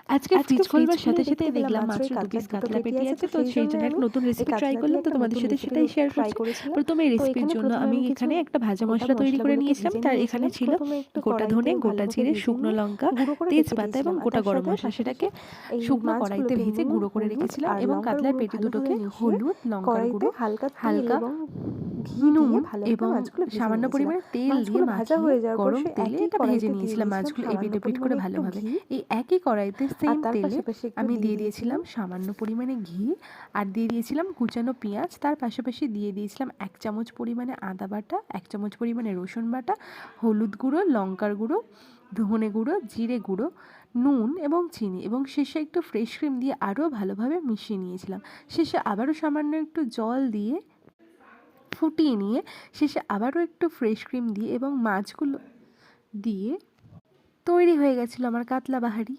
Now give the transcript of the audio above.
আজকে ফ্রিজ খোলবার সাথে সাথেই দেখলাম মাত্র 2 পিস কাতলা পেটি আছে, তো সেই জন্য একটা নতুন রেসিপি ট্রাই করলাম, তো তোমাদের সাথে সেটাই শেয়ার করছি। প্রথমে এই রেসিপির জন্য আমি এখানে একটা ভাজা মশলা তৈরি করে নিয়েছিলাম। তার এখানে ছিল গোটা ধনে, গোটা জিরে, শুকনো লঙ্কা, তেজপাতা এবং গোটা গরম মশলা। সেটাকে শুকনো কড়াইতে ভেজে গুঁড়ো করে রেখেছিলাম এবং কাতলার পেটি দুটোকে হলুদ, লঙ্কার গুঁড়ো, হালকা নুন এবং সামান্য পরিমাণে তেল দিয়ে মাখিয়ে গরম তেলে এটা ভেজে নিয়েছিলাম মাছগুলো এপিট ওপিট করে ভালোভাবে। এই একই কড়াইতে সেম তেলে আমি দিয়ে দিয়েছিলাম সামান্য পরিমাণে ঘি, আর দিয়ে দিয়েছিলাম কুচানো পেঁয়াজ। তার পাশাপাশি দিয়ে দিয়েছিলাম 1 চামচ পরিমাণে আদা বাটা, 1 চামচ পরিমাণে রসুন বাটা, হলুদ গুঁড়ো, লঙ্কার গুঁড়ো, ধনে গুঁড়ো, জিরে গুঁড়ো, নুন এবং চিনি, এবং শেষে একটু ফ্রেশ ক্রিম দিয়ে আরও ভালোভাবে মিশিয়ে নিয়েছিলাম। শেষে আবারও সামান্য একটু জল দিয়ে ফুটিয়ে নিয়ে শেষে আবারও একটু ফ্রেশ ক্রিম দিয়ে এবং মাছগুলো দিয়ে তৈরি হয়ে গেছিলো আমার কাতলা বাহারি।